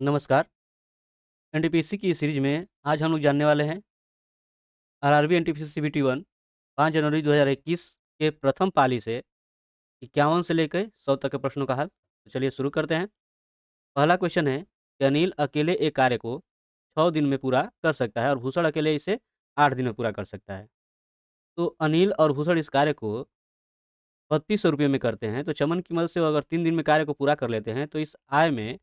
नमस्कार। एनटीपीसी की सीरीज में आज हम लोग जानने वाले हैं आरआरबी एनटीपीसी सीबीटी 1 5 जनवरी 2021 के प्रथम पाली से 51 से लेकर 100 तक के प्रश्नों का हल। तो चलिए शुरू करते हैं। पहला क्वेश्चन है कि अनिल अकेले एक कार्य को 6 दिन में पूरा कर सकता है और भूषण अकेले इसे 8 दिन में पूरा कर सकता है। तो अनिल और भूषण इस कार्य को 3200 रुपये में करते हैं, तो चमन की मदद से वो अगर 3 दिन में कार्य को पूरा कर लेते हैं, तो इस आय में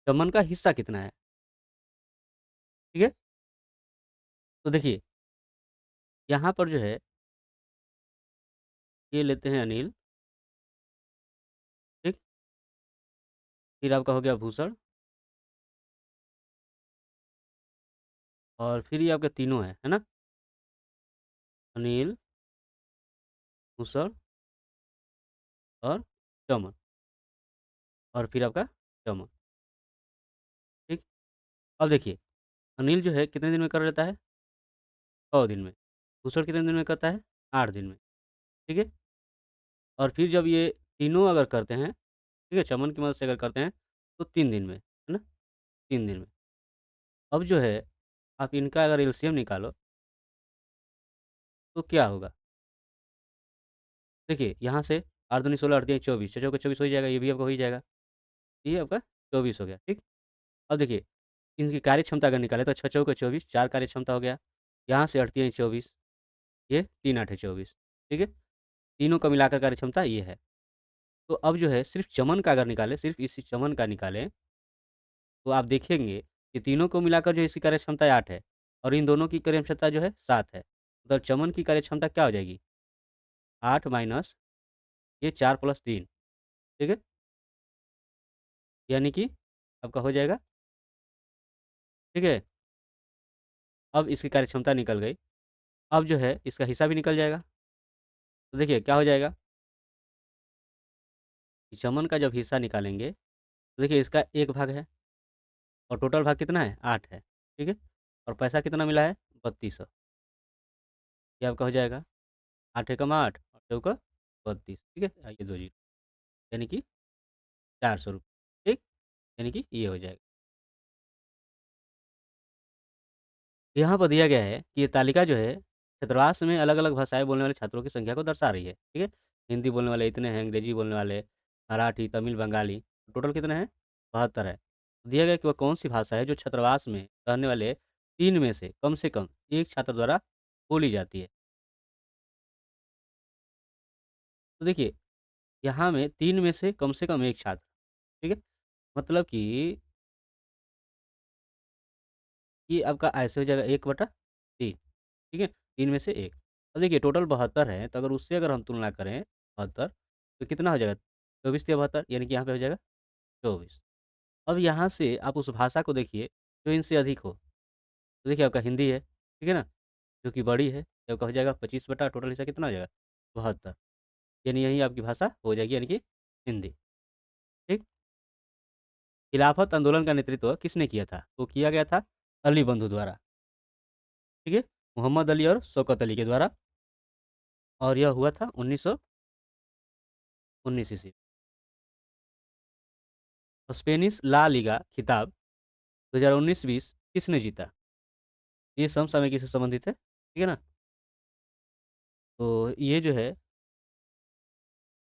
चमन का हिस्सा कितना है? ठीक है? तो देखिए, यहाँ पर जो है, ये लेते हैं अनिल, ठीक? फिर आपका हो गया भूषण और फिर ये आपके तीनों है ना? अनिल, भूषण और चमन और फिर आपका चमन, ठीक? अब देखिए, अनिल जो है कितने दिन में कर लेता है? 100 दिन में। भूषण कितने दिन में करता है? 8 दिन में, ठीक है? और फिर जब ये तीनों अगर करते हैं, ठीक है? चमन की मदद से अगर करते हैं, तो 3 दिन में, है ना? 3 दिन में। अब जो है, आप इनका अगर एलसीएम निकालो, तो क्या होगा? देखिए, यहाँ से 8 दूनी 16, 8 तिया 24, 6 चौके 24 हो ही जाएगा, ये भी आपका हो ही जाएगा। ये आपका 24 हो गया, ठीक? अब देखिए, इनकी कार्य क्षमता अगर निकालें तो 6 चौके 24, 4 कार्य क्षमता हो गया। यहाँ से 8 तियाँ 24, ये 3 आठे 24, ठीक है? तीनों का मिलाकर कार्य क्षमता ये है। तो अब जो है सिर्फ़ चमन का अगर निकालें, सिर्फ़ इसी चमन का निकालें, तो आप देखेंगे कि तीनों को मिलाकर जो इसकी कार्य क्षमता 8 है और इन दोनों की कार्य क्षमता जो है 7 है। मतलब चमन की कार्य क्षमता क्या हो जाएगी? 8 माइनस ये 4 प्लस 3, ठीक है? यानी कि आपका हो जाएगा, ठीक है? अब इसकी कार्य क्षमता निकल गई। अब जो है इसका हिस्सा भी निकल जाएगा। तो देखिए क्या हो जाएगा? कि चमन का जब हिस्सा निकालेंगे, तो देखिए इसका 1 भाग है और टोटल भाग कितना है? 8 है, ठीक है? और पैसा कितना मिला है? 3200। ये आपका हो जाएगा 8 एकम 8 और चौका 32, ठीक है? ये 2 जीरो यानी कि 400 रुपये, ठीक? यानी कि ये हो जाएगा। यहाँ पर दिया गया है कि ये तालिका जो है छात्रावास में अलग-अलग भाषाएँ बोलने वाले छात्रों की संख्या को दर्शा रही है, ठीक है? हिंदी बोलने वाले इतने हैं, अंग्रेजी बोलने वाले, मराठी, तमिल, बंगाली, टोटल कितने हैं? 72 है। दिया गया है कि वह कौन-सी भाषा है जो छात्रावास में रहने वाले 3 में से कम 1 छात्र द्वारा बोली जाती है। तो देखिए, यहाँ में 3 में से कम 1 छात्र, ठीक है? मतलब कि ये आपका ऐसे हो जाएगा 1/3, ठीक है? 3 में से 1। अब देखिए टोटल 72 है, तो अगर उससे अगर हम तुलना करें 72 तो कितना हो जाएगा? 24 तिया 72 यानी कि यहाँ पे हो जाएगा 24। अब यहाँ से आप उस भाषा को देखिए जो इनसे अधिक हो। तो देखिए आपका हिंदी है, ठीक है ना? जो कि बड़ी है, तो आपका हो जाएगा 25 बटा टोटल हिस्सा कितना हो जाएगा? 72 यानी यही आपकी भाषा हो जाएगी यानी कि हिंदी, ठीक? खिलाफत आंदोलन का नेतृत्व किसने किया था? तो किया गया था अली बंधु द्वारा, ठीक है? मोहम्मद अली और शौकत अली के द्वारा और यह हुआ था 1919 ईस्वी। स्पेनिश ला लीगा खिताब 2019-20 किसने जीता? ये समसामयिकी से संबंधित है, ठीक है ना? तो ये जो है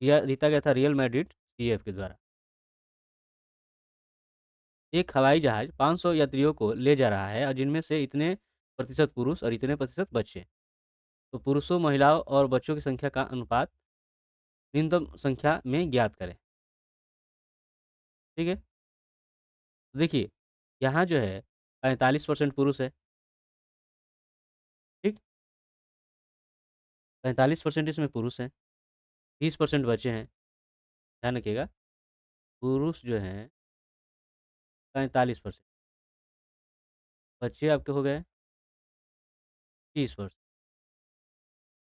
या जीता गया था रियल मैड्रिड सीएफ के द्वारा। एक हवाई जहाज 500 यात्रियों को ले जा रहा है और जिनमें से इतने प्रतिशत पुरुष और इतने प्रतिशत बच्चे। तो पुरुषों, महिलाओं और बच्चों की संख्या का अनुपात न्यूनतम संख्या में ज्ञात करें, ठीक है? तो देखिए, यहाँ जो है 45% पुरुष है, ठीक? 45% इसमें पुरुष हैं, 30% बच्चे हैं। ध्यान रखिएगा, पुरुष जो हैं 45%, बच्चे आपके हो गए 30%,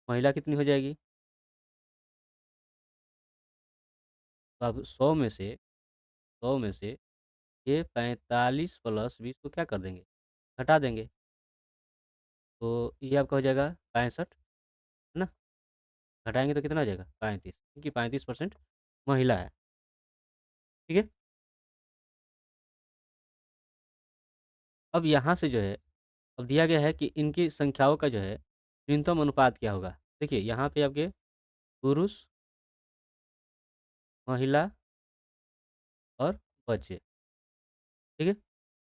महिला कितनी हो जाएगी? तो अब 100 में से ये 45 प्लस 20 को क्या कर देंगे? घटा देंगे। तो ये आपका हो जाएगा 65, है ना? घटाएँगे तो कितना हो जाएगा? 35 क्योंकि 35% महिला है, ठीक है? अब यहाँ से जो है, अब दिया गया है कि इनकी संख्याओं का जो है न्यूनतम अनुपात क्या होगा? देखिए यहाँ पे आपके पुरुष, महिला और बच्चे, ठीक है?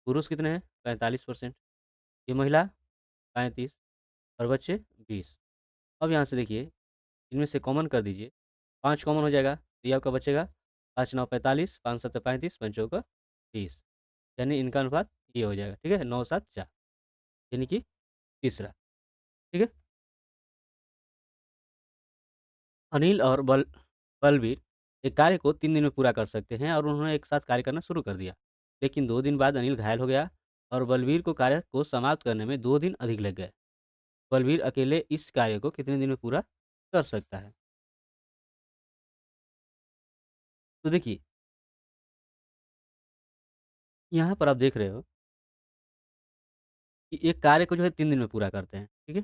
पुरुष कितने हैं? 45%, ये महिला 35 और बच्चे 20। अब यहाँ से देखिए, इनमें से कॉमन कर दीजिए, 5 कॉमन हो जाएगा, तो ये आपका बचेगा 5 9 45, 5 7 35, 5 चौका 30, यानी इनका अनुपात ये हो जाएगा, ठीक है? 9 7 4, यानी कि तीसरा, ठीक है? अनिल और बलवीर एक कार्य को 3 दिन में पूरा कर सकते हैं और उन्होंने एक साथ कार्य करना शुरू कर दिया। लेकिन 2 दिन बाद अनिल घायल हो गया और बलवीर को कार्य को समाप्त करने में 2 दिन अधिक लग गए। बलवीर अकेले इस कार्य को कितने दिन में पूरा कर सकता है? तो देखिए, यहाँ पर आप देख रहे हो कि एक कार्य को जो है 3 दिन में पूरा करते हैं, ठीक है?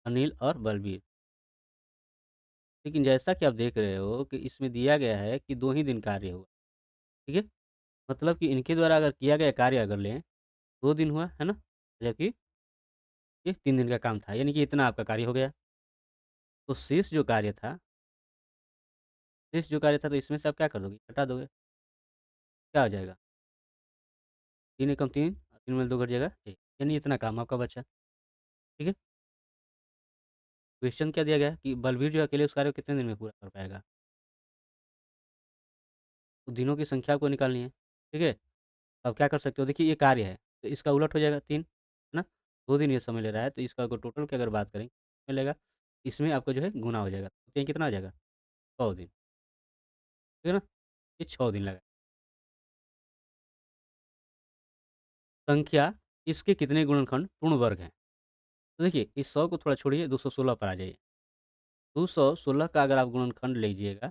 अनिल और बलवीर। लेकिन जैसा कि आप देख रहे हो कि इसमें दिया गया है कि 2 ही दिन कार्य हुआ, ठीक है? मतलब कि इनके द्वारा अगर किया गया कार्य अगर लें, 2 दिन हुआ, है ना? जबकि ये 3 दिन का काम था, यानी कि इतना आपका कार्य हो गया। तो शेष जो कार्य था तो इसमें से आप क्या कर दोगे? हटा दोगे, क्या हो जाएगा? 3 एकम 3, 3 में 2 घट जाएगा 1, यानी इतना काम आपका बचा, ठीक है? क्वेश्चन क्या दिया गया है कि बलवीर जो है अकेले उस कार्य को कितने दिन में पूरा कर पाएगा? तो दिनों की संख्या आपको निकालनी है, ठीक है? अब क्या कर सकते हो, देखिए ये कार्य है, तो इसका उलट हो जाएगा 3, है ना? 2 दिन ये समय ले रहा है, तो इसका अगर टोटल की अगर बात करें, मिलेगा, इसमें आपका जो है गुना हो जाएगा, तो ये कितना आ जाएगा? 100 दिन, ठीक है ना? ये 6 दिन लगा। संख्या इसके कितने गुणनखंड पूर्ण वर्ग हैं? तो देखिए, इस 100 को थोड़ा छोड़िए, 216 पर आ जाइए। 216 का अगर आप गुणनखंड लीजिएगा,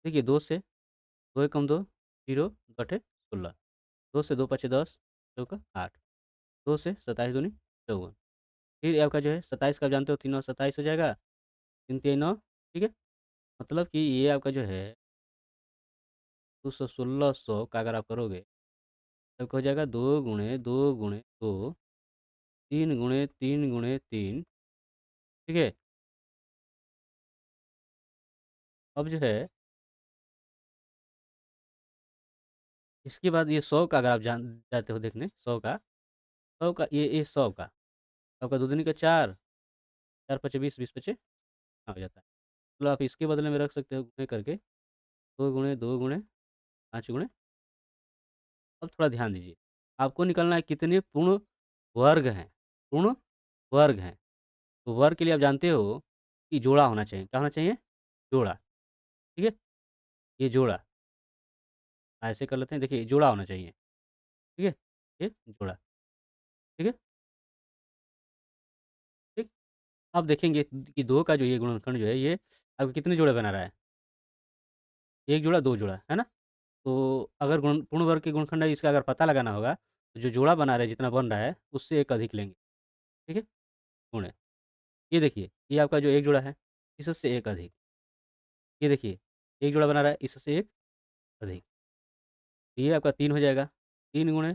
देखिए 2 से 2 एकम 2, 0 बटे 16, 2 से 2 पचे 10, चौका 8, 2 से 27 दूनी 54, फिर आपका जो है 27 का आप जानते हो 3 और 27 हो जाएगा, 3 तिया 9, ठीक है? मतलब कि ये आपका जो है 216 का अगर आप करोगे, तो आपका हो जाएगा 2 गुणे 2 गुणे 2, 3 गुणे 3 गुणे 3, ठीक है? अब जो है, इसके बाद ये 100 का अगर आप जाते हो देखने, 100 का ये 100 का, आपका 2 दूनी का 4, 4 पचे 20, 20 पचे हो जाता है। मतलब आप इसके बदले में रख सकते हो गुणे करके, 2 गुणे 2 गुणे 5 गुणे, अब थोड़ा ध्यान दीजिए। आपको निकालना है कितने पूर्ण वर्ग हैं, पूर्ण वर्ग हैं। तो वर्ग के लिए आप जानते हो कि जोड़ा होना चाहिए, क्या होना चाहिए? जोड़ा, ठीक है? ये जोड़ा, ऐसे कर लेते हैं, देखिए जोड़ा होना चाहिए, ठीक है? ये जोड़ा, ठीक है? ठीक? अब देखेंगे कि 2 का जो ये गुणनखंड जो है ये आपको कितने जोड़े बना रहा है? 1 जोड़ा, 2 जोड़ा, है ना? तो अगर पूर्ण वर्ग के गुणनखंड है इसका अगर पता लगाना होगा, तो जो जोड़ा बना रहा है जितना बन रहा है, उससे 1 अधिक लेंगे, ठीक है? गुणे, ये देखिए, ये आपका जो 1 जोड़ा है, इससे 1 अधिक, ये देखिए, 1 जोड़ा बना रहा है, इससे 1 अधिक, तो ये आपका 3 हो जाएगा, 3 गुणे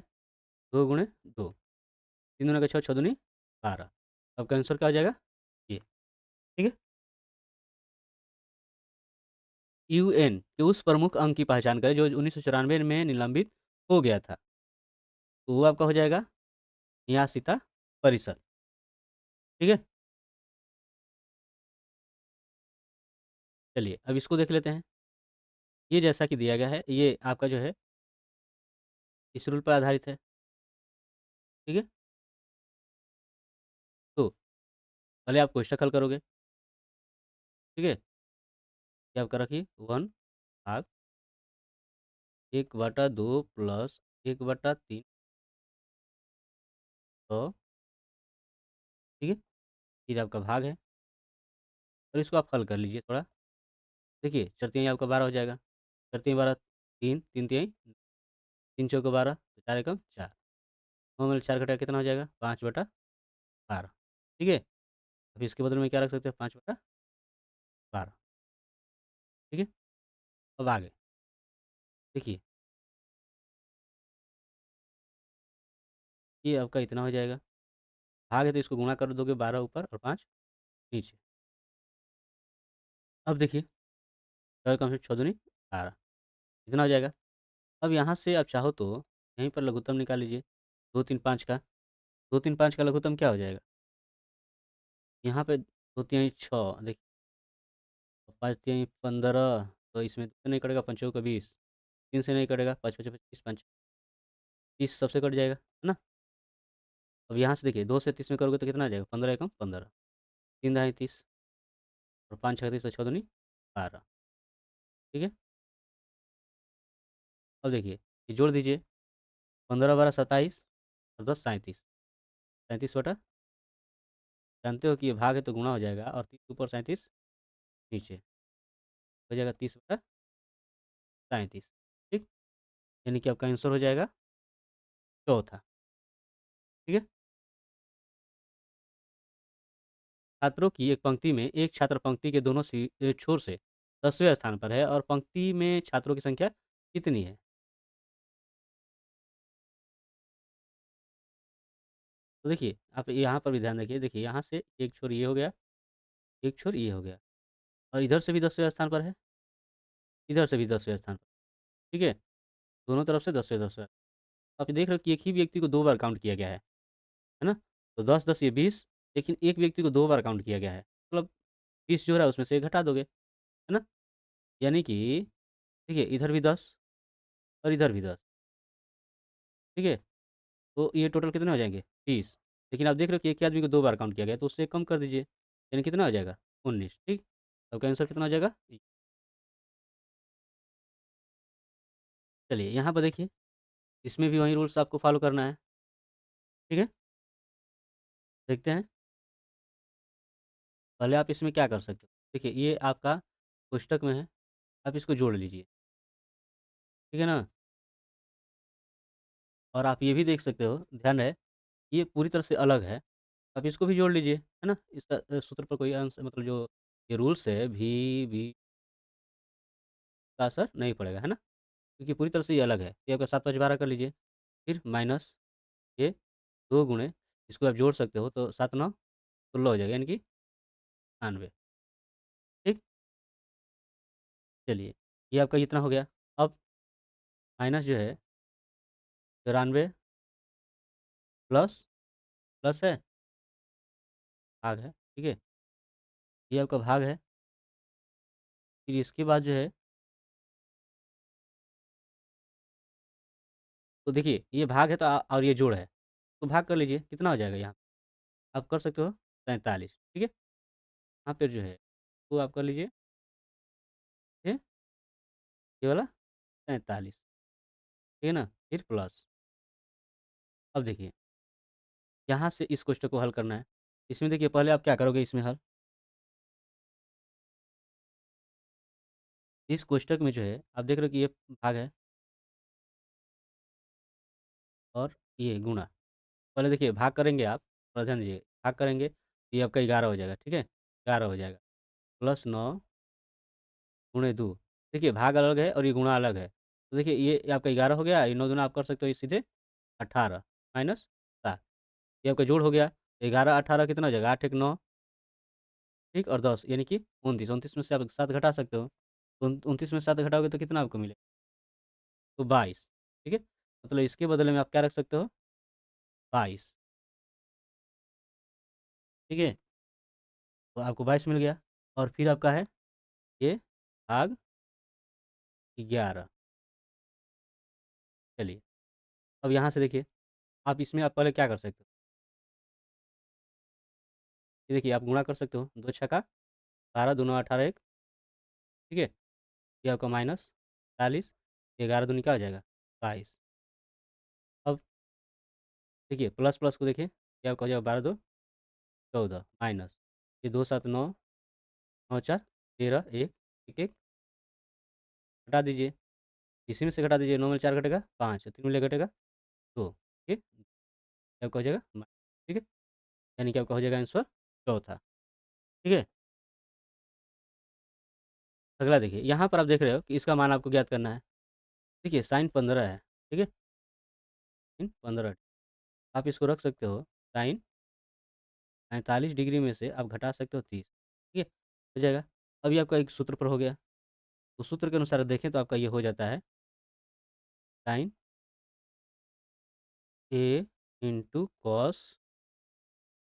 2 गुणे 2, 3 दूना का 6, 6 दूनी 12, आपका आंसर क्या हो जाएगा? ये, ठीक है? यूएन के उस प्रमुख अंग की पहचान करें जो 1994 में निलंबित हो गया था, तो वो आपका हो जाएगा 83 प्रतिशत, ठीक है? चलिए, अब इसको देख लेते हैं। ये जैसा कि दिया गया है, ये आपका जो है इस रूल पर आधारित है, ठीक है? तो पहले आप कोष्ठक हल करोगे, ठीक है? ये आपका रखिए 1 भाग 1/2 प्लस 1/3 100, ठीक है? फिर आपका भाग है और इसको आप हल कर लीजिए थोड़ा। देखिए, चार तिहाई आपका 12 हो जाएगा, चार तिहाई 12, 3, 3 तिहाई 3 चौके 12, 4 एकम 4, 9 में 4 घटाया कितना हो जाएगा? 5/12, ठीक है? अब इसके बदले में क्या रख सकते हैं? 5/12, ठीक है? अब आगे, देखिए ये आपका इतना हो जाएगा। भाग है तो इसको गुणा कर दोगे 12 ऊपर और 5 नीचे। अब देखिए 6 कम से 6 दूनी 12 इतना हो जाएगा। अब यहाँ से आप चाहो तो यहीं पर लघुत्तम निकाल लीजिए 2, 3, 5 का। 2, 3, 5 का लघुत्तम क्या हो जाएगा? यहाँ पे 2 तिहाई 6 देखिए 5 तिहाई 15 तो इसमें 2 से नहीं कटेगा, 5 चौका 20, 3 से नहीं कटेगा, 5 पचे 25, 5 30 सबसे कट जाएगा, है ना? अब यहाँ से देखिए 2 से 30 में करोगे तो कितना आ जाएगा? 15 एकम 15, 3 दहाई 30 और 5 छः 30 और 6 दूनी 12, ठीक है? अब देखिए ये जोड़ दीजिए 15 12 27 और 10 37, 37 बटा जानते हो कि ये भाग है तो गुणा हो जाएगा और 30 ऊपर 37 नीचे हो जाएगा 30 बटा 37, ठीक? यानी कि आपका आंसर हो जाएगा चौथा, ठीक है? छात्रों की एक पंक्ति में एक छात्र पंक्ति के दोनों छोर से 10वें स्थान पर है और पंक्ति में छात्रों की संख्या कितनी है? तो देखिए आप यहाँ पर भी ध्यान रखिए, देखिए यहाँ से एक छोर ये हो गया, एक छोर ये हो गया और इधर से भी 10वें स्थान पर है, इधर से भी 10वें स्थान पर, ठीक है? दोनों तरफ से 10वें 10वें। आप देख रहे हो कि एक ही व्यक्ति को 2 बार काउंट किया गया है ना? तो 10 10 ये 20 लेकिन एक व्यक्ति को 2 बार काउंट किया गया है। मतलब 20 जो हो रहा है उसमें से 1 घटा दोगे, है ना? यानी कि देखिए इधर भी 10 और इधर भी 10, ठीक है? तो ये टोटल कितने हो जाएँगे? 30 लेकिन आप देख रहे हो कि एक ही आदमी को 2 बार काउंट किया गया है तो उससे कम कर दीजिए, यानी कितना हो जाएगा? 19 ठीक? आपका आंसर कितना हो जाएगा? चलिए यहाँ पर देखिए, इसमें भी वही रूल्स आपको फ़ॉलो करना है, ठीक है? देखते हैं, पहले आप इसमें क्या कर सकते हो? देखिए ये आपका कोष्ठक में है, आप इसको जोड़ लीजिए, ठीक है ना? और आप ये भी देख सकते हो, ध्यान रहे, ये पूरी तरह से अलग है, आप इसको भी जोड़ लीजिए, है ना? इसका सूत्र पर कोई अंश मतलब जो ये रूल्स है भी का असर नहीं पड़ेगा, है ना? क्योंकि पूरी तरह से ये अलग है। ये आपका 7 5 12 कर लीजिए, फिर माइनस ये 2 गुणे इसको आप जोड़ सकते हो तो 7 9 16 हो जाएगा यानी कि 98 ठीक? चलिए, ये आपका इतना हो गया। अब माइनस जो है 93 प्लस प्लस है, भाग है, ठीक है? ये आपका भाग है, फिर इसके बाद जो है तो देखिए ये भाग है तो और ये जोड़ है, तो भाग कर लीजिए, कितना हो जाएगा यहाँ? आप कर सकते हो 43 ठीक है? यहाँ पे जो है वो आप कर लीजिए, ये ये वाला 43 ठीक है ना? फिर प्लस अब देखिए यहाँ से इस क्वेश्चन को हल करना है। इसमें देखिए पहले आप क्या करोगे इसमें हल, इस कोष्ठक में जो है आप देख रहे हो कि ये भाग है और ये गुणा। पहले देखिए भाग करेंगे आप, थोड़ा ध्यान दीजिए, भाग करेंगे, ये आपका 11 हो जाएगा, ठीक है? 11 हो जाएगा, प्लस 9 गुणे 2 देखिए भाग अलग है और ये गुणा अलग है। तो देखिए ये आपका 11 हो गया, ये 9 दूना आप कर सकते हो ये सीधे 18 माइनस 7 ये आपका जोड़ हो गया। 11 18 कितना हो जाएगा? 8 एक 9 ठीक और 10 यानी कि 29, 29 में से आप 7 घटा सकते हो। तो 29 में 7 घटाओगे तो कितना आपको मिलेगा? तो 22 ठीक है? मतलब इसके बदले में आप क्या रख सकते हो? 22 ठीक है? तो आपको 22 मिल गया और फिर आपका है ये भाग 11 चलिए, अब यहाँ से देखिए, आप इसमें आप पहले क्या कर सकते हो? ये देखिए आप गुणा कर सकते हो, 2 छक्का 12 दूना 18 एक ठीक है? ये आपका माइनस 40 11 दूनी क्या हो जाएगा? 22 अब देखिए प्लस को देखिए, ये आपका हो जाएगा 12 दो 14 माइनस ये 2 7 9 9 4 13 1 1 1 घटा दीजिए, इसी में से घटा दीजिए 9 में 4 घटेगा 5 3 में घटेगा 2 ठीक? ये आपका हो जाएगा ठीक है? यानी कि आपका हो जाएगा आंसर चौथा, ठीक है? अगला देखिए, यहाँ पर आप देख रहे हो कि इसका मान आपको ज्ञात करना है। देखिए साइन 15 है, ठीक है? साइन 15 आप इसको रख सकते हो साइन 45 डिग्री में से आप घटा सकते हो 30, ठीक है? हो जाएगा। अब ये आपका एक सूत्र पर हो गया। तो सूत्र के अनुसार देखें तो आपका ये हो जाता है साइन ए इंटू कॉस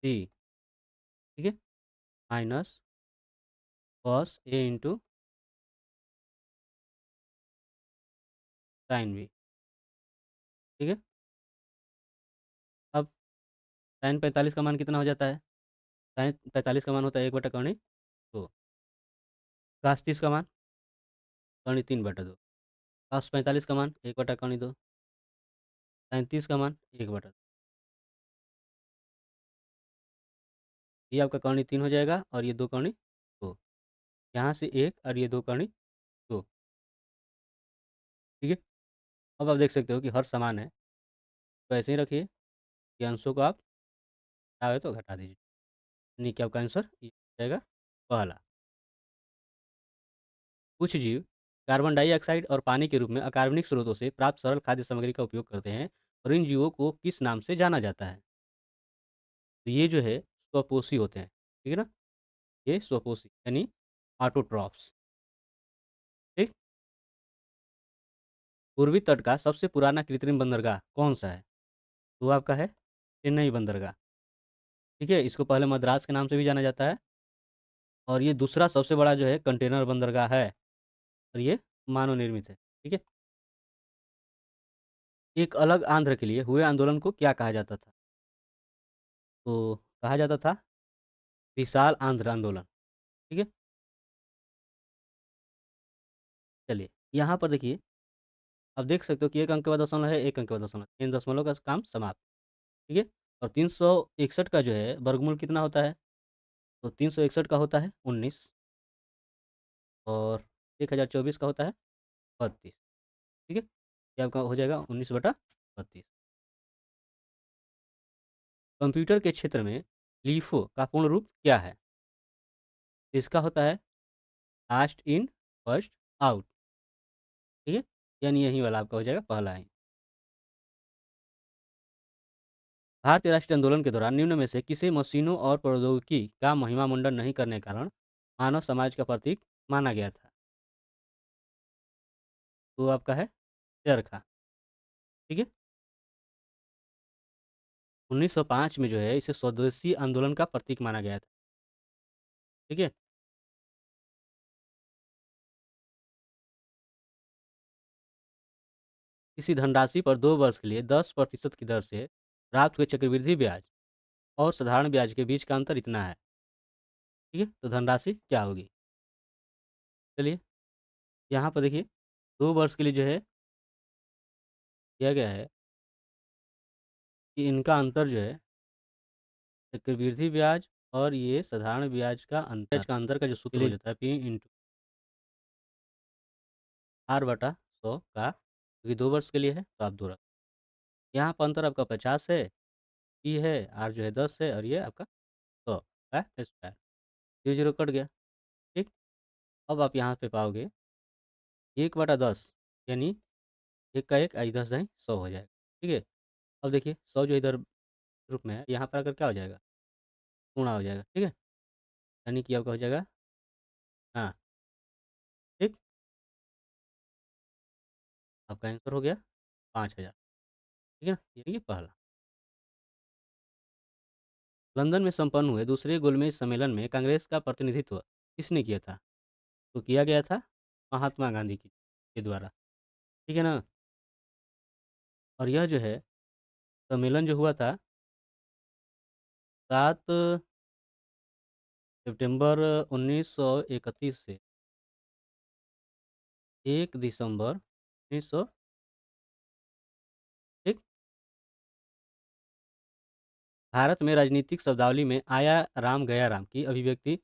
सी, ठीक है? Minus cos A into sine B, ठीक है? अब साइन 45 का मान कितना हो जाता है? साइन 45 का मान होता है 1/2 तो cos 30 का मान कर्णी 3/2, cos 45 का मान 1/2, sin 30 का मान 1/2। ये आपका कर्णी 3 हो जाएगा और ये 2 कर्णी 2। यहाँ से 1 और ये 2 कर्णी 2, ठीक है? अब आप देख सकते हो कि हर समान है, तो ऐसे ही रखिए कि अंशों को आप चाहे तो घटा दीजिए, यानी कि आपका आंसर ये हो जाएगा पहला। कुछ जीव कार्बन डाइऑक्साइड और पानी के रूप में अकार्बनिक स्रोतों से प्राप्त सरल खाद्य सामग्री का उपयोग करते हैं और इन जीवों को किस नाम से जाना जाता है? तो ये जो है स्वपोषी होते हैं, ठीक है ना? ये स्वपोषी यानी ऑटोट्रॉफ्स, ठीक? पूर्वी तट का सबसे पुराना कृत्रिम बंदरगाह कौन-सा है? तो वो आपका है चेन्नई बंदरगाह, ठीक है? इसको पहले मद्रास के नाम से भी जाना जाता है और ये दूसरा सबसे बड़ा जो है कंटेनर बंदरगाह है और ये मानव निर्मित है, ठीक है? एक अलग आंध्र के लिए हुए आंदोलन को क्या कहा जाता था? तो कहा जाता था विशाल आंध्र आंदोलन, ठीक है? चलिए, यहाँ पर देखिए, आप देख सकते हो कि 1 अंक के बाद दशमलव है, 1 अंक के बाद दशमलव, 3 दशमलव का काम समाप्त, ठीक है? और 361 का जो है वर्गमूल कितना होता है? तो 361 का होता है 19 और 1024 का होता है 32, ठीक है? ये आपका हो जाएगा 19/32। कंप्यूटर के क्षेत्र में LIFO का पूर्ण रूप क्या है? इसका होता है लास्ट इन फर्स्ट आउट, ठीक है? यानी यही वाला आपका हो जाएगा पहला ही। भारतीय राष्ट्रीय आंदोलन के दौरान निम्न में से किसे मशीनों और प्रौद्योगिकी का महिमामंडन नहीं करने के कारण मानव समाज का प्रतीक माना गया था? तो आपका है चरखा, ठीक है? 1905 में जो है इसे स्वदेशी आंदोलन का प्रतीक माना गया था, ठीक है? किसी धनराशि पर 2 वर्ष के लिए 10% की दर से प्राप्त हुए चक्रवृद्धि ब्याज और साधारण ब्याज के बीच का अंतर इतना है, ठीक है? तो धनराशि क्या होगी? चलिए, यहाँ पर देखिए 2 वर्ष के लिए जो है किया गया है कि इनका अंतर जो है चक्रवृद्धि ब्याज और ये साधारण ब्याज का अंतर का जो सूत्र हो जाता है P इंटू R/100 का, क्योंकि 2 वर्ष के लिए है तो आप 2 रख, यहाँ पर अंतर आपका 50 है, P है, R जो है 10 है और ये आपका 100 का स्क्वायर, 0-0 कट गया, ठीक? अब आप यहाँ पे पाओगे 1/10 यानी 1 का 1 10 दाईं 100 हो जाएगा, ठीक है? अब देखिए 100 जो इधर ग्रुप में है, यहाँ पर आकर क्या हो जाएगा? गुणा हो जाएगा, ठीक है? यानी कि आपका हो जाएगा हाँ, ठीक? आपका आंसर हो गया 5000, ठीक है ना? यानी कि पहला। लंदन में संपन्न हुए दूसरे गोलमेज सम्मेलन में कांग्रेस का प्रतिनिधित्व किसने किया था? तो किया गया था महात्मा गांधी के द्वारा, ठीक है ना? और यह जो है सम्मेलन जो हुआ था 7 सितंबर 1931 से 1 दिसंबर 1900, ठीक? भारत में राजनीतिक शब्दावली में आया राम गया राम की अभिव्यक्ति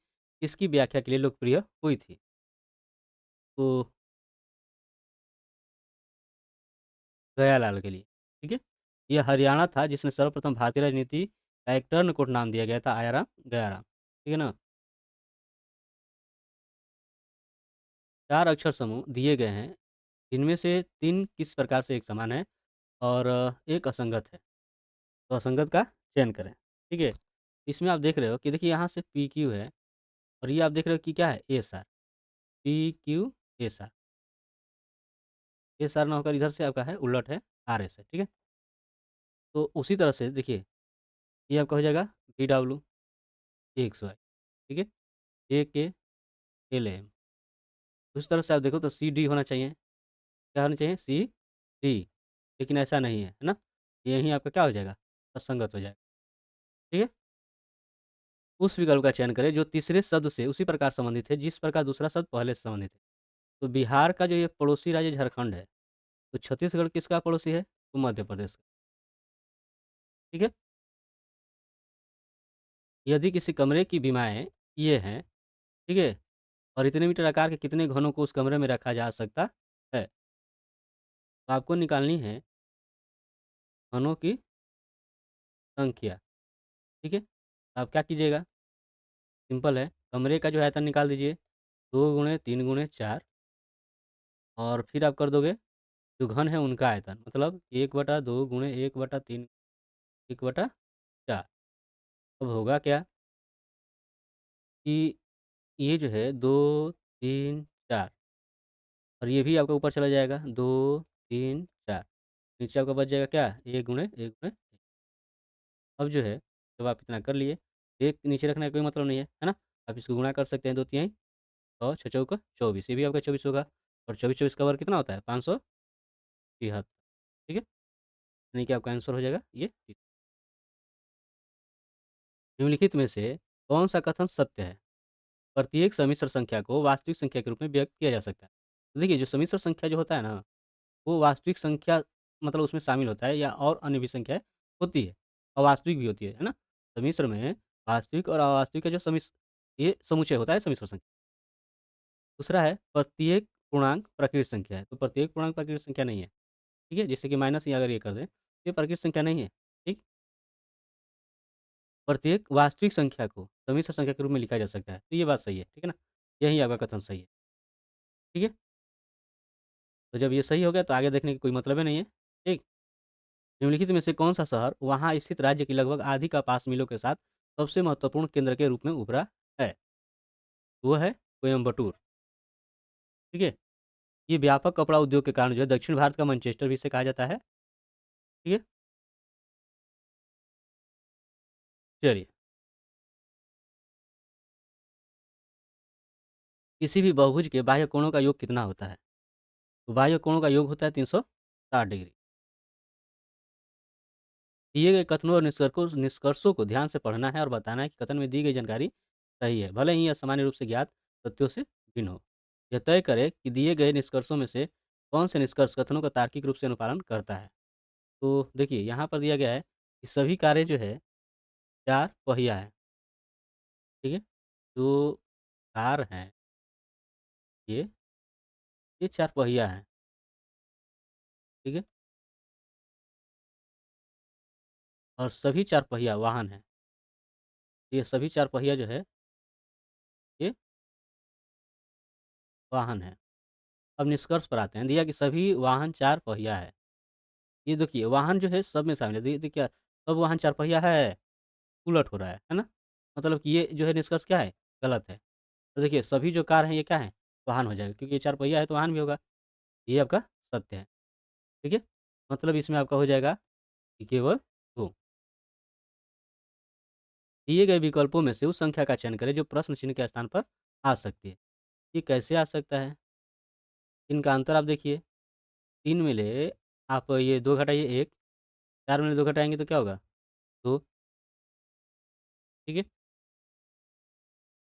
किसकी व्याख्या के लिए लोकप्रिय हुई थी? तो गयालाल के लिए, ठीक है? यह हरियाणा था जिसने सर्वप्रथम भारतीय राजनीति का एक टर्न कोट नाम दिया गया था आया राम गया राम, ठीक है ना? 4 अक्षर समूह दिए गए हैं, जिनमें से 3 किस प्रकार से एक समान है और 1 असंगत है? तो असंगत का चयन करें, ठीक है? इसमें आप देख रहे हो कि देखिए यहाँ से पी-क्यू है और ये आप देख रहे हो कि क्या है एस-आर, पी-क्यू, एस-आर। एस-आर ना होकर इधर से आपका है उलट है आर-एस है, ठीक है? तो उसी तरह से देखिए ये आपका हो जाएगा पी-डब्ल्यू, एक्स-वाई, ठीक है? ए-के, एल-एम। उस तरह से आप देखो तो सी-डी होना चाहिए। क्या होना चाहिए? सी-डी, लेकिन ऐसा नहीं है ना? यहीं आपका क्या हो जाएगा? असंगत हो जाएगा, ठीक है? उस विकल्प का चयन करें जो तीसरे शब्द से उसी प्रकार संबंधित है जिस प्रकार दूसरा शब्द पहले से संबंधित है। तो बिहार का जो ये पड़ोसी राज्य झारखंड है, तो छत्तीसगढ़ किसका पड़ोसी है? तो मध्य प्रदेश का, ठीक है? यदि किसी कमरे की बीमाएँ ये हैं, ठीक है? और इतने मीटर आकार के कितने घनों को उस कमरे में रखा जा सकता है? तो आपको निकालनी है घनों की संख्या, ठीक है? आप क्या कीजिएगा? सिंपल है, कमरे का जो आयतन निकाल दीजिए, 2 गुणे 3 गुणे 4 और फिर आप कर दोगे जो घन है उनका आयतन मतलब 1/2 गुणे 1/3 1/4। अब होगा क्या कि ये जो है 2, 3, 4 और ये भी आपका ऊपर चला जाएगा 2, 3, 4 नीचे आपका बच जाएगा क्या 1 गुणे 1 गुणे अब जो है जब आप इतना कर लिए, 1 नीचे रखने का कोई मतलब नहीं है ना? आप इसको गुणा कर सकते हैं 2 तिहाई और 6 चौका 24 ये भी आपका 24 होगा और 24-24 का वर्ग कितना होता है 573 ठीक है? यानी कि आपका आंसर हो जाएगा ये निम्नलिखित में से कौन-सा कथन सत्य है? प्रत्येक समिश्र संख्या को वास्तविक संख्या के रूप में व्यक्त किया जा सकता है। तो देखिए जो समिश्र संख्या जो होता है ना, वो वास्तविक संख्या मतलब उसमें शामिल होता है या और अन्य भी संख्याएँ होती है, अवास्तविक भी होती है ना? समिश्र में वास्तविक और अवास्तविक का जो ये समुच्चय होता है समिश्र संख्या। दूसरा है प्रत्येक पूर्णांक प्रकृत संख्या है, तो प्रत्येक पूर्णांक प्रकृत संख्या नहीं है, ठीक है? जैसे कि माइनस ही अगर ये कर दें, ये प्रकृत संख्या नहीं है, ठीक? प्रत्येक वास्तविक संख्या को समिश्र संख्या के रूप में लिखा जा सकता है, तो ये बात सही है, ठीक है ना? यही आपका कथन सही है, ठीक है? तो जब ये सही हो गया तो आगे देखने की कोई मतलब ही नहीं है, ठीक? निम्नलिखित में से कौन-सा शहर वहाँ स्थित राज्य की लगभग आधी का पास मीलों के साथ सबसे महत्वपूर्ण केंद्र के रूप में उभरा है? वो है कोयंबटूर, ठीक है? ये व्यापक कपड़ा उद्योग के कारण जो है दक्षिण भारत का मैनचेस्टर भी इसे कहा जाता है, ठीक है? चलिए, किसी भी बहुभुज के बाह्य कोणों का योग कितना होता है? तो बाह्य कोणों का योग होता है 360 डिग्री। दिए गए कथनों और निष्कर्षों को ध्यान से पढ़ना है और बताना है कि कथन में दी गई जानकारी सही है, भले ही यह सामान्य रूप से ज्ञात तथ्यों से भिन्न हो। यह तय करें कि दिए गए निष्कर्षों में से कौन से निष्कर्ष कथनों का तार्किक रूप से अनुपालन करता है। तो देखिए यहाँ पर दिया गया है कि सभी कारें जो है 4 पहिया है, ठीक है? जो कार हैं ये, ये 4 पहिया हैं, ठीक है? और सभी 4 पहिया वाहन हैं। ये सभी 4 पहिया जो है ये वाहन है। अब निष्कर्ष पर आते हैं, दिया कि सभी वाहन 4 पहिया है। ये देखिए वाहन जो है सब में शामिल है। देखिए सब वाहन 4 पहिया है, उलट हो रहा है ना? मतलब कि ये जो है निष्कर्ष क्या है? गलत है। तो देखिए सभी जो कार हैं ये क्या है? वाहन हो जाएगा क्योंकि ये 4 पहिया है तो वाहन भी होगा। ये आपका सत्य है, ठीक है? मतलब इसमें आपका हो जाएगा कि केवल 2 दिए गए विकल्पों में से उस संख्या का चयन करें जो प्रश्न चिन्ह के स्थान पर आ सकती है। ये कैसे आ सकता है? इनका अंतर आप देखिए 3 में ले आप ये 2 घटाइए 1, 4 में 2 घटाएँगे तो क्या होगा? 2 ठीक है?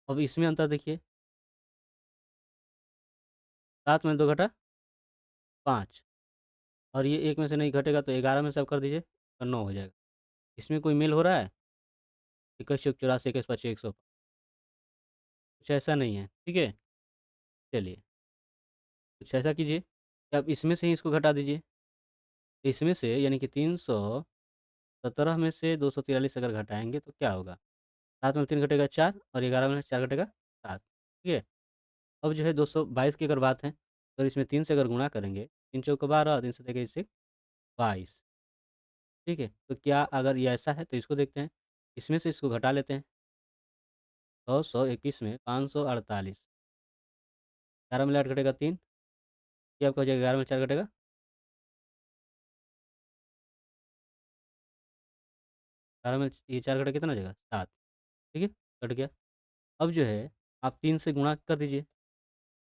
अब इसमें अंतर देखिए 7 में 2 घटा 5 और ये 1 में से नहीं घटेगा तो 11 में से आप कर दीजिए तो 9 हो जाएगा। इसमें कोई मेल हो रहा है? 21 चौक 84 21 25 100 कुछ ऐसा नहीं है, ठीक है? चलिए, कुछ ऐसा कीजिए कि आप इसमें से ही इसको घटा दीजिए। इसमें से यानी कि 317 में से 243 अगर घटाएँगे तो क्या होगा? 7 में 3 घटेगा 4 और 11 में 4 घटेगा 7, ठीक है? अब जो है 222 की अगर बात है, तो इसमें 3 से अगर गुणा करेंगे, 3 चौके 12 3 सत्ते 21 22 ठीक है? तो क्या अगर ये ऐसा है तो इसको देखते हैं। इसमें से इसको घटा लेते हैं। 100, 100, 21 में 548, 11 में 8 घटेगा 3, ये आपका हो जाएगा 11 में 4 घटेगा, 11 में ये 4 घटा कितना हो जाएगा 7, ठीक है? कट गया। अब जो है आप 3 से गुणा कर दीजिए,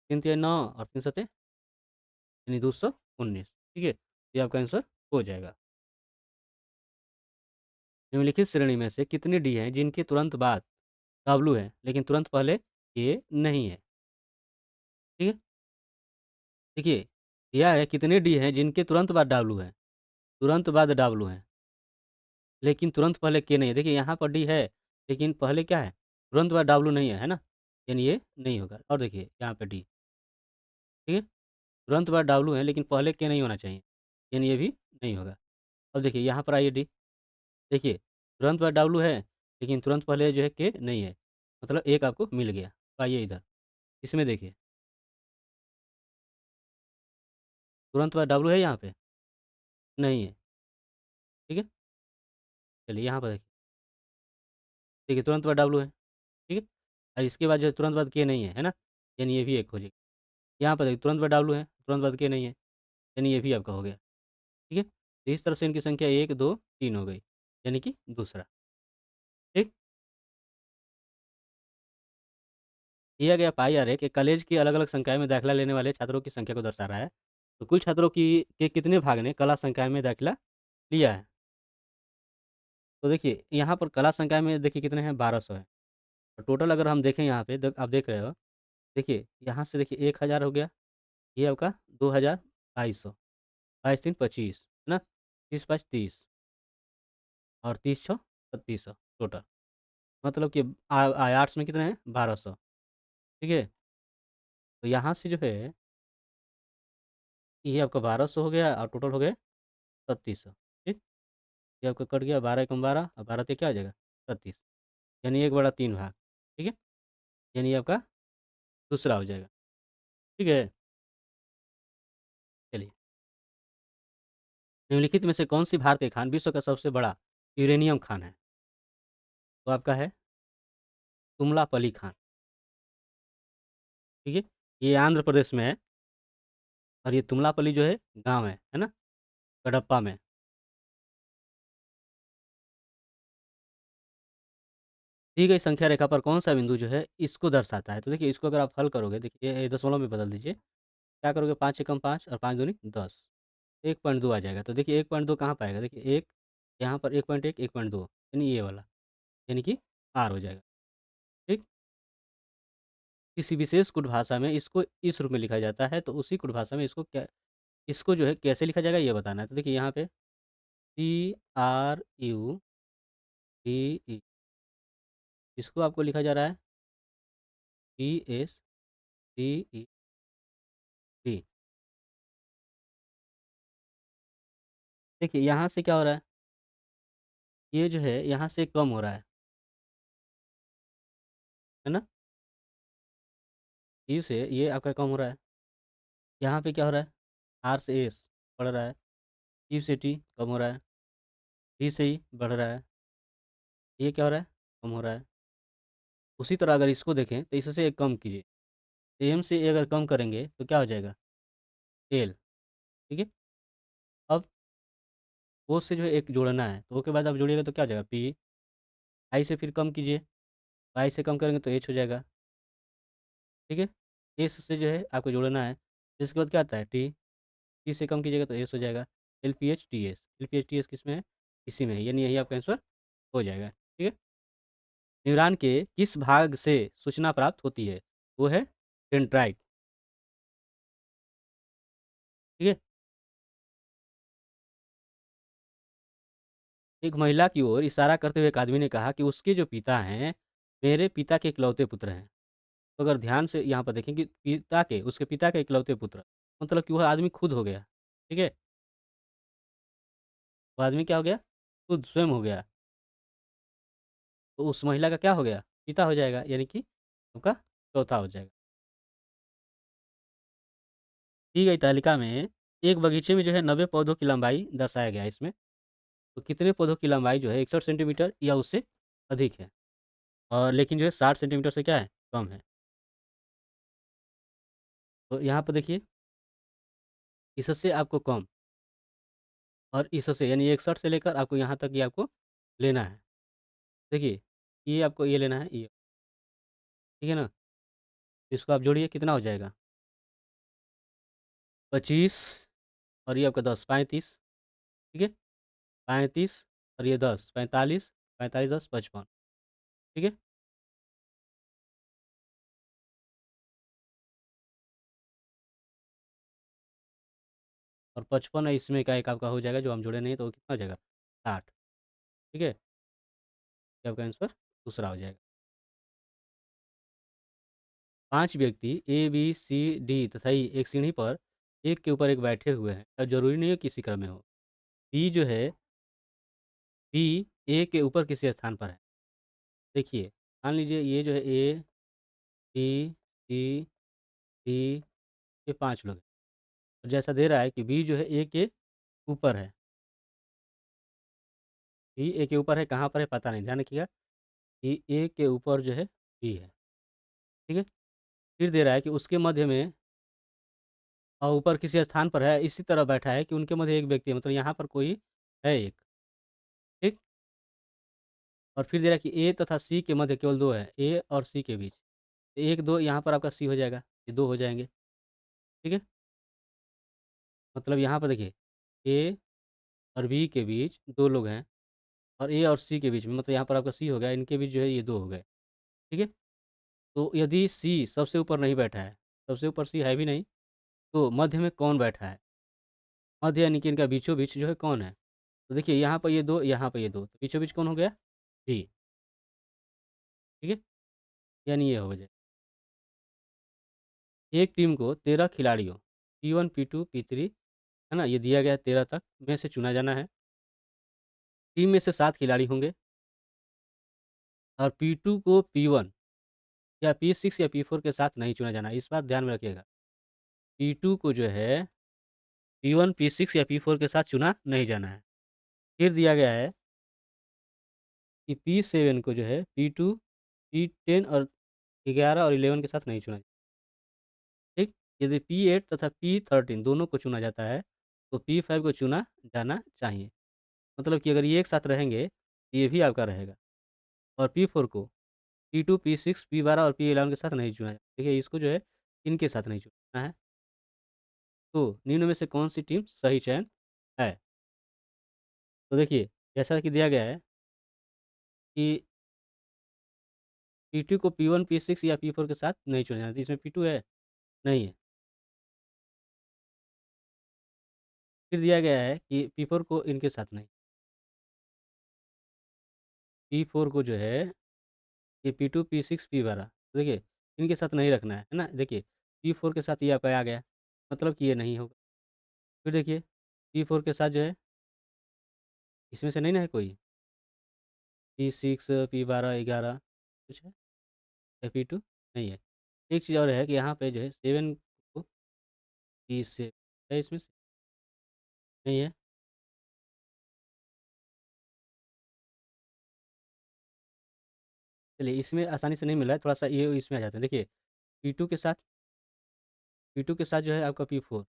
3 तिया 9 और 3 सते यानी 219, ठीक है? ये आपका आंसर हो जाएगा। निम्नलिखित श्रेणी में से कितने डी हैं जिनके तुरंत बाद डब्लू है, लेकिन तुरंत पहले ए नहीं है, ठीक है? देखिए, दिया है कितने डी हैं जिनके तुरंत बाद डब्लू है, तुरंत बाद डब्लू है, लेकिन तुरंत पहले के नहीं है। देखिए यहाँ पर डी है, लेकिन पहले क्या है? तुरंत बाद डब्लू नहीं है ना? यानी ये नहीं होगा। और देखिए यहाँ पे डी, ठीक है? तुरंत बाद डब्लू है, लेकिन पहले के नहीं होना चाहिए, यानी ये भी नहीं होगा। अब देखिए यहाँ पर आइए डी, देखिए तुरंत बाद डब्लू है, लेकिन तुरंत पहले जो है के नहीं है, मतलब एक आपको मिल गया। तो आइए इधर, इसमें देखिए, तुरंत बाद डब्लू है यहाँ पे? नहीं है, ठीक है? चलिए यहाँ पर देखिए, देखिए तुरंत बाद डब्लू है, ठीक है? और इसके बाद जो है तुरंत बाद के नहीं है ना? यानी ये भी एक हो जाएगा। यहाँ पर देखिए तुरंत बाद डब्लू है, तुरंत बाद के नहीं है, यानी ये भी आपका हो गया, ठीक है? तो इस तरह से इनकी संख्या 1, 2, 3 हो गई, यानी कि दूसरा, ठीक? दिया गया पाई आरेख एक कॉलेज की अलग-अलग संकाय में दाखिला लेने वाले छात्रों की संख्या को दर्शा रहा है। तो कुल छात्रों की के कितने भाग ने कला संकाय में दाखिला लिया है? तो देखिए, यहाँ पर कला संकाय में देखिए कितने हैं 1200 हैं। और टोटल अगर हम देखें यहाँ पे आप देख रहे हो, देखिए यहाँ से देखिए 1000 हो गया, ये आपका 2000 2200, 22 3 25 है ना? 30 5 30 और 30 6 3600 टोटल। मतलब कि आर्ट्स में कितने हैं 1200, ठीक है? तो यहाँ से जो है ये आपका 1200 हो गया और टोटल हो गए 3600, ठीक? ये आपका कट गया 12 एकम 12 और 12 तिया क्या हो जाएगा 36, यानी 1/3 भाग, ठीक है? यानी ये आपका दूसरा हो जाएगा, ठीक है? चलिए, निम्नलिखित में से कौन-सी भारतीय खान विश्व का सबसे बड़ा यूरेनियम खान है? तो आपका है तुमलापल्ली खान, ठीक है? ये आंध्र प्रदेश में है और ये तुमलापल्ली जो है गाँव है ना? कडप्पा में। दी गई संख्या रेखा पर कौन-सा बिंदु जो है इसको दर्शाता है? तो देखिए इसको अगर आप हल करोगे, देखिए ये दशमलव में बदल दीजिए। क्या करोगे 5 एकम 5 और 5 दूनी 10, 1.2 आ जाएगा। तो देखिए 1.2 कहाँ पे आएगा? देखिए 1 यहाँ पर 1.1, 1.2 यानी ये वाला, यानी कि आर हो जाएगा, ठीक? किसी विशेष कुट भाषा में इसको इस रूप में लिखा जाता है, तो उसी कुट भाषा में इसको जो है कैसे लिखा जाएगा ये बताना है। तो देखिए यहाँ पे CRUDE, इसको आपको लिखा जा रहा है PSDED। देखिए यहाँ से क्या हो रहा है? ये जो है यहाँ से कम हो रहा है ना? ई से ये आपका कम हो रहा है। यहाँ पे क्या हो रहा है? आर से एस बढ़ रहा है, ई से टी कम हो रहा है, डी से ई बढ़ रहा है, ये क्या हो रहा है? कम हो रहा है। उसी तरह अगर इसको देखें तो इससे कम कीजिए, एम से ए अगर कम करेंगे तो क्या हो जाएगा? एल, ठीक है? अब ओ से जो है एक जोड़ना है, तो ओ के बाद आप जोड़िएगा तो क्या हो जाएगा? पी, आई से फिर कम कीजिए, आई से कम करेंगे तो एच हो जाएगा, ठीक है? एस से जो है आपको जोड़ना है, इसके बाद क्या आता है? टी, टी से कम कीजिएगा तो एस हो जाएगा, एलपीएच, टीएस, एलपीएच, टीएस किसमें है? इसी में है, यानी यही आपका आंसर हो जाएगा, ठीक है? न्यूरॉन के किस भाग से सूचना प्राप्त होती है? वो है डेंड्राइट, ठीक है? एक महिला की ओर इशारा करते हुए एक आदमी ने कहा कि उसके जो पिता हैं, मेरे पिता के इकलौते पुत्र हैं। तो अगर ध्यान से यहाँ पर देखें कि उसके पिता के इकलौते पुत्र, मतलब कि वह आदमी खुद हो गया, ठीक है? वो आदमी क्या हो गया? खुद स्वयं हो गया। तो उस महिला का क्या हो गया? पिता हो जाएगा, यानी कि आपका चौथा हो जाएगा। दी गई तालिका में एक बगीचे में जो है 90 पौधों की लंबाई दर्शाया गया है इसमें। तो कितने पौधों की लंबाई जो है 61 सेंटीमीटर या उससे अधिक है? और लेकिन जो है 60 सेंटीमीटर से क्या है? कम है। तो यहाँ पर देखिए, इससे आपको कम और इससे यानी 61 से लेकर आपको यहाँ तक ये आपको लेना है। देखिए, ये आपको ये लेना है, ये, ठीक है ना? इसको आप जोड़िए कितना हो जाएगा? 25 और ये आपका 10, 35, ठीक है? 35 और ये 10, 45, 45 10 55, ठीक है? और 55 है इसमें का एक आपका हो जाएगा जो हम जोड़े नहीं तो वो कितना हो जाएगा? 60, ठीक है? ये आपका आंसर दूसरा हो जाएगा। 5 व्यक्ति ए, बी, सी, डी तथा ई एक सीढ़ी पर एक के ऊपर एक बैठे हुए हैं। अब ज़रूरी नहीं है कि इसी क्रम में हो। बी जो है, बी ए के ऊपर किसी स्थान पर है। देखिए, मान लीजिए ये जो है ए, बी, सी, डी, ये 5 लोग हैं। और जैसा दे रहा है कि बी जो है ए के ऊपर है। बी ए के ऊपर है, कहाँ पर है पता नहीं, ध्यान रखिएगा कि ए के ऊपर जो है बी है, ठीक है? फिर दे रहा है कि उसके मध्य में और ऊपर किसी स्थान पर है, इसी तरह बैठा है कि उनके मध्य एक व्यक्ति है, मतलब यहाँ पर कोई है एक, ठीक? और फिर दे रहा है कि ए तथा सी के मध्य केवल 2 है, ए और सी के बीच। 1-2 यहाँ पर आपका सी हो जाएगा, ये 2 हो जाएँगे, ठीक है? मतलब यहाँ पर देखिए, ए और बी के बीच 2 लोग हैं और ए और सी के बीच में मतलब यहाँ पर आपका सी हो गया, इनके बीच जो है ये 2 हो गए, ठीक है? तो यदि सी सबसे ऊपर नहीं बैठा है, सबसे ऊपर सी है भी नहीं, तो मध्य में कौन बैठा है? मध्य यानी कि इनका बीचों-बीच जो है कौन है? तो देखिए यहाँ पर ये 2, यहाँ पर ये 2, तो बीचों-बीच कौन हो गया? बी, ठीक है? यानी ये हो जाए। एक टीम को 13 खिलाड़ियों P1, P2, P3 है ना? ये दिया गया है 13 तक में से चुना जाना है। टीम में से 7 खिलाड़ी होंगे और P2 को P1 या P6 या P4 के साथ नहीं चुना जाना है, इस बात ध्यान में रखिएगा। P2 को जो है P1, P6 या P4 के साथ चुना नहीं जाना है। फिर दिया गया है कि P7 को जो है P2, P10 और 11 और 11 के साथ नहीं चुना, ठीक? यदि P8 तथा P13 दोनों को चुना जाता है, तो P5 को चुना जाना चाहिए। मतलब कि अगर ये एक साथ रहेंगे, तो ये भी आपका रहेगा और P4 को P2, P6, P12 और P11 के साथ नहीं चुना जाए। देखिए इसको जो है इनके साथ नहीं चुनना है। तो निम्न में से कौन-सी टीम सही चयन है? तो देखिए जैसा कि दिया गया है कि P2 को P1, P6 या P4 के साथ नहीं चुना जाना। तो इसमें P2 है? नहीं है। फिर दिया गया है कि P4 को इनके साथ नहीं। P4 को जो है ये P2, P6, P12 देखिए इनके साथ नहीं रखना है ना? देखिए P4 के साथ ये आपका आ गया, मतलब कि ये नहीं होगा। फिर देखिए P4 के साथ जो है इसमें से नहीं ना है कोई? P6, P12, 11 कुछ है? या P2 नहीं है। एक चीज़ और है कि यहाँ पे जो है 7 को P से है इसमें से? नहीं है। चलिए इसमें आसानी से नहीं मिल रहा है, थोड़ा-सा ये इसमें आ जाते हैं। देखिए P2 के साथ P2 के साथ जो है आपका P4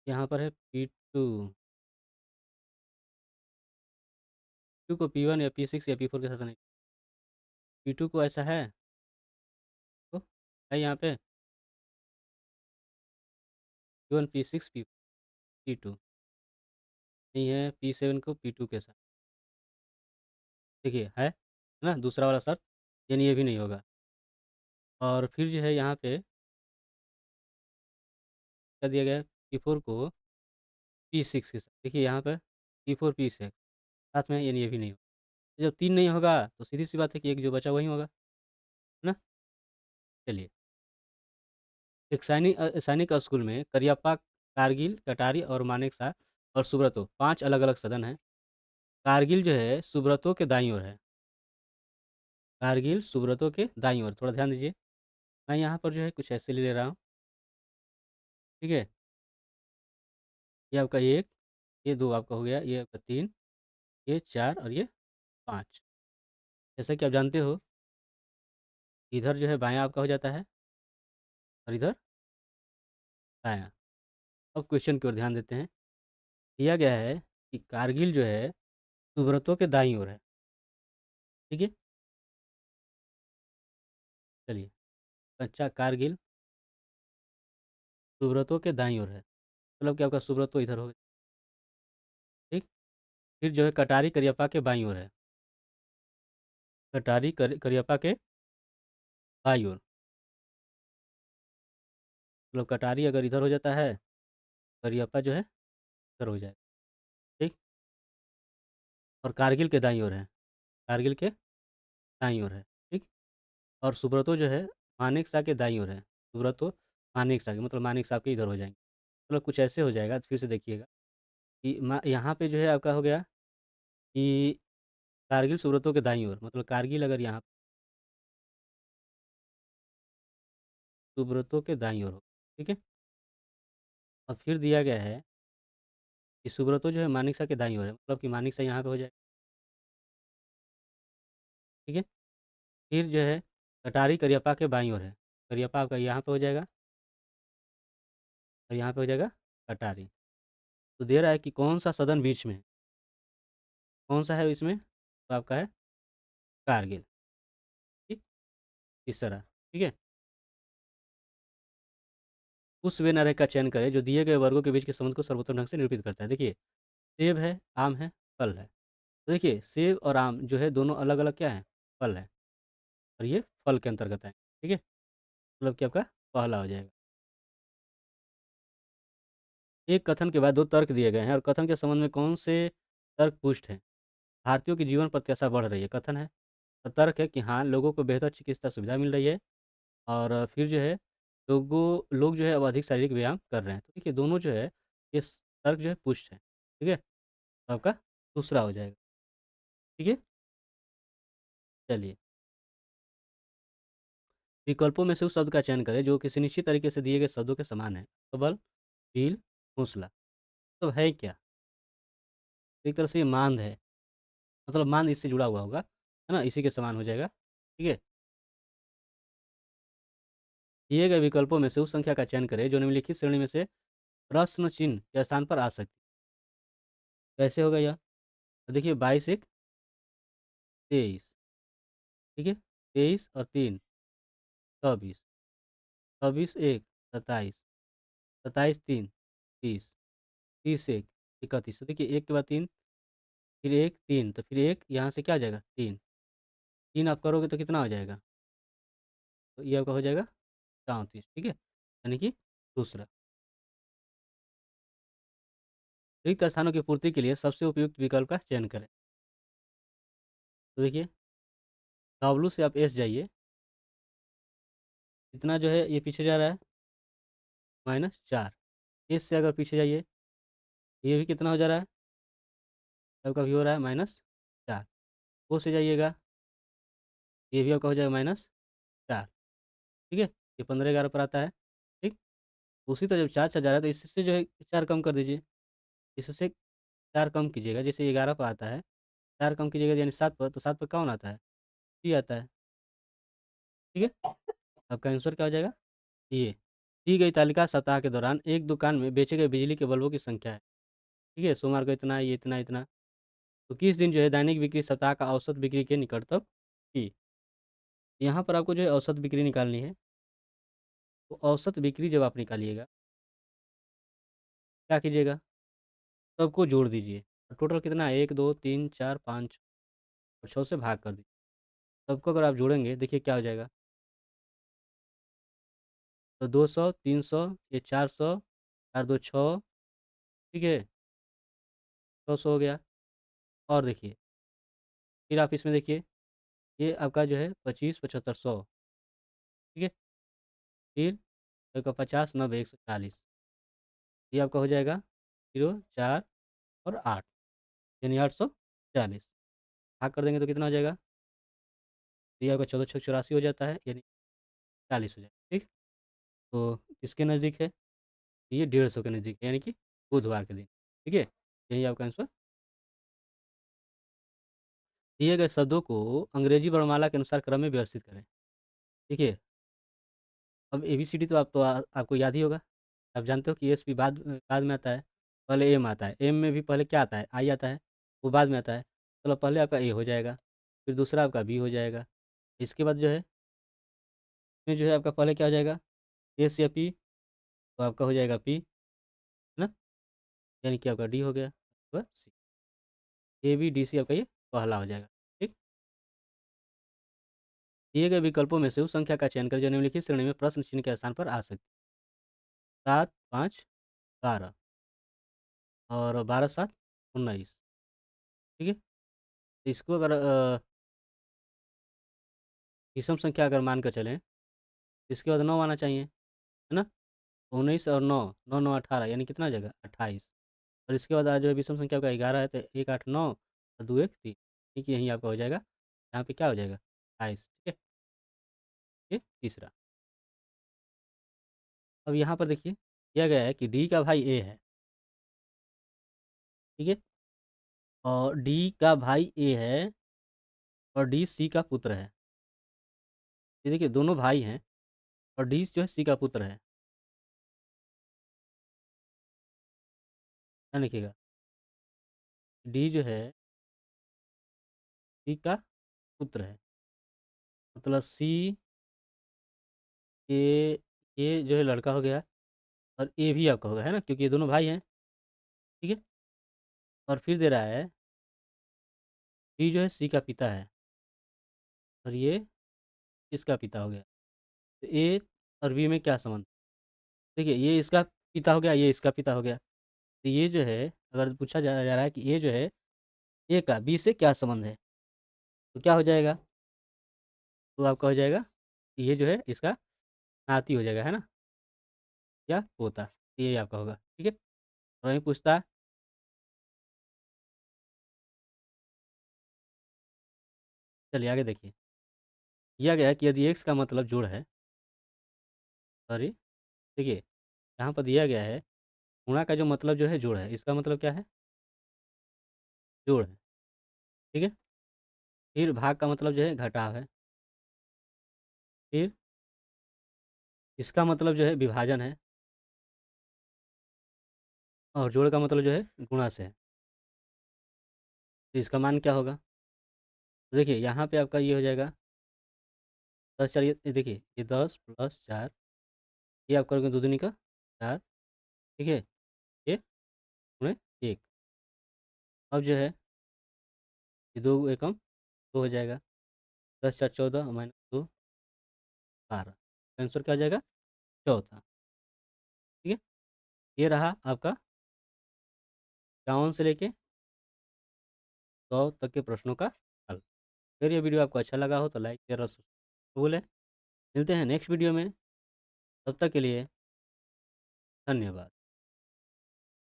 यहाँ पर है P2, P2 को P1 या P6 या P4 के साथ नहीं, P2 को ऐसा है, तो है यहाँ पे P1, P6, P2 नहीं है, P7 को P2 के साथ, देखिए है ना? दूसरा वाला शर्त, यानी ये भी नहीं होगा और फिर जो है यहाँ पे क्या दिया गया है P4 को P6 के साथ, देखिए यहाँ पे P4, P6 साथ में यानी ये भी नहीं होगा। जब 3 नहीं होगा तो सीधी-सी बात है कि एक जो बचा वही होगा, है ना? चलिए, एक सैनिक स्कूल में करियप्पा, कारगिल, कटारी और मानेकशॉ और सुब्रतो 5 अलग-अलग सदन हैं। कारगिल जो है सुब्रतो के दाईं ओर है, कारगिल सुब्रतो के दाईं ओर, थोड़ा ध्यान दीजिए। मैं यहाँ पर जो है कुछ ऐसे ले रहा हूँ, ठीक है? ये आपका 1, ये 2 आपका हो गया, ये आपका 3, ये 4 और ये 5। जैसा कि आप जानते हो, इधर जो है बायाँ आपका हो जाता है और इधर दायाँ। अब क्वेश्चन की ओर ध्यान देते हैं। दिया गया है कि कारगिल जो है सुब्रतों के दाईं ओर है, ठीक है? चलिए, कच्चा कारगिल सुब्रतों के दाईं ओर है, मतलब कि आपका सुब्रतो इधर हो गया, ठीक? फिर जो है कटारी करियप्पा के बाईं ओर है, कटारी करियप्पा के बाईं ओर, मतलब कटारी अगर इधर हो जाता है, करियप्पा जो है इधर हो जाएगा, ठीक? और कारगिल के दाईं ओर है, कारगिल के दाईं ओर है, ठीक? और सुब्रतो जो है मानेकशॉ के दाईं ओर है, सुब्रतो मानेकशॉ के, मतलब मानेक साहब के इधर हो जाएँगे। मतलब कुछ ऐसे हो जाएगा, फिर से देखिएगा कि यहाँ पे जो है आपका हो गया कि कारगिल सुब्रतो के दाईं ओर, मतलब कारगिल अगर यहाँ सुब्रतो के दाईं ओर हो, ठीक है? और फिर दिया गया है कि सुब्रतो जो है मानेकशॉ के दाईं ओर है, मतलब कि मानेकशॉ यहाँ पे हो जाएगा, ठीक है? फिर जो है कटारी करियप्पा के बाईं ओर है, करियप्पा आपका यहाँ पे हो जाएगा और यहाँ पे हो जाएगा कटारी। तो दे रहा है कि कौन-सा सदन बीच में है, कौन-सा है इसमें? तो आपका है कारगिल, ठीक? इस तरह, ठीक है? उस वे नरेगा का चयन करें जो दिए गए वर्गों के बीच के संबंध को सर्वोत्तम ढंग से निरूपित करता है। देखिए, सेब है, आम है, फल है। तो देखिए, सेब और आम जो है दोनों अलग-अलग क्या हैं? फल हैं और ये फल के अंतर्गत हैं, ठीक है? मतलब कि आपका पहला हो जाएगा। एक कथन के बाद 2 तर्क दिए गए हैं और कथन के संबंध में कौन से तर्क पुष्ट हैं? भारतीयों की जीवन प्रत्याशा बढ़ रही है, कथन है। और तर्क है कि हाँ, लोगों को बेहतर चिकित्सा सुविधा मिल रही है और फिर जो है लोग जो है अब अधिक शारीरिक व्यायाम कर रहे हैं। तो देखिए दोनों जो है ये तर्क जो है पुष्ट है, ठीक है? तो आपका दूसरा हो जाएगा, ठीक है? चलिए, विकल्पों में से उस शब्द का चयन करें जो किसी निश्चित तरीके से दिए गए शब्दों के समान है। सबल, भील, हौसला। तो है क्या? एक तरह से ये मांद है, मतलब मांद इससे जुड़ा हुआ होगा, है ना? इसी के समान हो जाएगा, ठीक है? दिए गए विकल्पों में से उस संख्या का चयन करें जो निम्नलिखित श्रेणी में से प्रश्न चिन्ह के स्थान पर आ सकती है। कैसे होगा यह? तो देखिए 22 एक 23, ठीक है? 23 और 3 24, 24 एक 27, 27 3 30, 30 एक 31। तो देखिए 1 के बाद 3, फिर 1 3, तो फिर 1 यहाँ से क्या आ जाएगा? 3, 3 आप करोगे तो कितना हो जाएगा? तो ये आपका हो जाएगा 34, ठीक है? यानी कि दूसरा। रिक्त स्थानों की पूर्ति के लिए सबसे उपयुक्त विकल्प का चयन करें। तो देखिए W से आप S जाइए, इतना जो है ये पीछे जा रहा है -4। S से अगर पीछे जाइए, ये भी कितना हो जा रहा है? आपका भी हो रहा है -4। O से जाइएगा, ये भी आपका हो जाएगा -4, ठीक है? ये 15-11 पर आता है, ठीक? उसी तरह जब 4 से जा रहा है तो इससे जो है 4 कम कर दीजिए, इससे 4 कम कीजिएगा, जैसे 11 पे आता है, 4 कम कीजिएगा यानी 7 पर, तो 7 पे कौन आता है? C आता है, ठीक है? आपका आंसर क्या हो जाएगा? ये। दी गई तालिका सप्ताह के दौरान एक दुकान में बेचे गए बिजली के बल्बों की संख्या है, ठीक है? सोमवार को इतना, ये इतना, इतना। तो किस दिन जो है दैनिक बिक्री सप्ताह का औसत बिक्री के निकटतम थी? यहाँ पर आपको जो है औसत बिक्री निकालनी है, तो औसत बिक्री जब आप निकालिएगा, क्या कीजिएगा? सबको जोड़ दीजिए। टोटल कितना है? 1, 2, 3, 4, 5 और 6 से भाग कर दीजिए। सबको अगर आप जोड़ेंगे, देखिए क्या हो जाएगा? तो 200, 300, ये 400, 4 2 6, ठीक है? 600 हो गया। और देखिए, फिर आप इसमें देखिए, ये आपका जो है 25, 75, 100, ठीक है? फिर आपका 50, 90, 140, ये आपका हो जाएगा 0, 4 और 8, यानी 840। भाग कर देंगे तो कितना हो जाएगा? तो ये आपका 14 छक 84 हो जाता है, यानी 40 हो जाएगा, ठीक? तो किसके नज़दीक है? ये 150 के नज़दीक है, यानी कि बुधवार के दिन, ठीक है? यही आपका आंसर। दिए गए शब्दों को अंग्रेजी वर्णमाला के अनुसार क्रम में व्यवस्थित करें। देखिए, अब एबीसीडी तो आपको याद ही होगा। आप जानते हो कि एस भी बाद में आता है, पहले एम आता है। एम में भी पहले क्या आता है? आई आता है, वो बाद में आता है। चलो पहले आपका ए हो जाएगा, फिर दूसरा आपका बी हो जाएगा। इसके बाद जो है, इसमें जो है आपका पहले क्या हो जाएगा? एस या पी, तो आपका हो जाएगा पी, है ना? यानी कि आपका डी हो गया, बस। ए, बी, डी, सी आपका ये पहला हो जाएगा, ठीक? दिए गए विकल्पों में से उस संख्या का चयन करें जो निम्नलिखित श्रेणी में प्रश्न चिन्ह के स्थान पर आ सकती है। 7, 5, 12 और 12, 7, 19, ठीक है? तो इसको अगर विषम संख्या अगर मान कर चलें, इसके बाद 9 आना चाहिए, है ना? 19 और 9, 9, 9, 18 यानी कितना हो जाएगा? 28। और इसके बाद जो है विषम संख्या आपका 11 है, तो 1, 8, 9 और 2, 1, 3, ठीक है? यहीं आपका हो जाएगा, यहाँ पे क्या हो जाएगा? 28, ठीक है? ये तीसरा। अब यहाँ पर देखिए, दिया गया है कि डी का भाई ए है, ठीक है? और डी का भाई ए है और डी सी का पुत्र है। ये देखिए दोनों भाई हैं और डी जो है सी का पुत्र है। ध्यान रखिएगा, डी जो है सी का पुत्र है, मतलब सी ए जो है लड़का हो गया और ए भी आपका होगा, है ना? क्योंकि ये दोनों भाई हैं, ठीक है? और फिर दे रहा है बी जो है सी का पिता है और ये इसका पिता हो गया। तो ए और बी में क्या संबंध? देखिए ये इसका पिता हो गया, ये इसका पिता हो गया। तो ये जो है अगर पूछा जा रहा है कि ए जो है ए का बी से क्या संबंध है? तो क्या हो जाएगा? तो आपका हो जाएगा कि ये जो है इसका नाती हो जाएगा, है ना? या पोता। तो ये आपका होगा, ठीक है? और वहीं पूछता है, चलिए आगे देखिए। दिया गया है कि यदि एक्स का मतलब जोड़ है, सॉरी, देखिए यहाँ पर दिया गया है गुणा का जो मतलब जो है जोड़ है, इसका मतलब क्या है? जोड़ है, ठीक है? फिर भाग का मतलब जो है घटाव है। फिर इसका मतलब जो है विभाजन है और जोड़ का मतलब जो है गुणा से है। तो इसका मान क्या होगा? तो देखिए यहाँ पे आपका ये हो जाएगा 10, चलिए ये देखिए ये 10 + 4, ये आप करोगे दूनी का 4, ठीक है? ये गुणे 1। अब जो है ये 2 एकम 2 हो जाएगा, 10, 4, 14 -2, 12। आंसर क्या हो जाएगा? चौथा, ठीक है? ये रहा आपका 51 से लेके 100 तक के प्रश्नों का हल। अगर ये वीडियो आपको अच्छा लगा हो तो लाइक शेयर और सब्सक्राइब भूलें। मिलते हैं नेक्स्ट वीडियो में, तब तक के लिए धन्यवाद।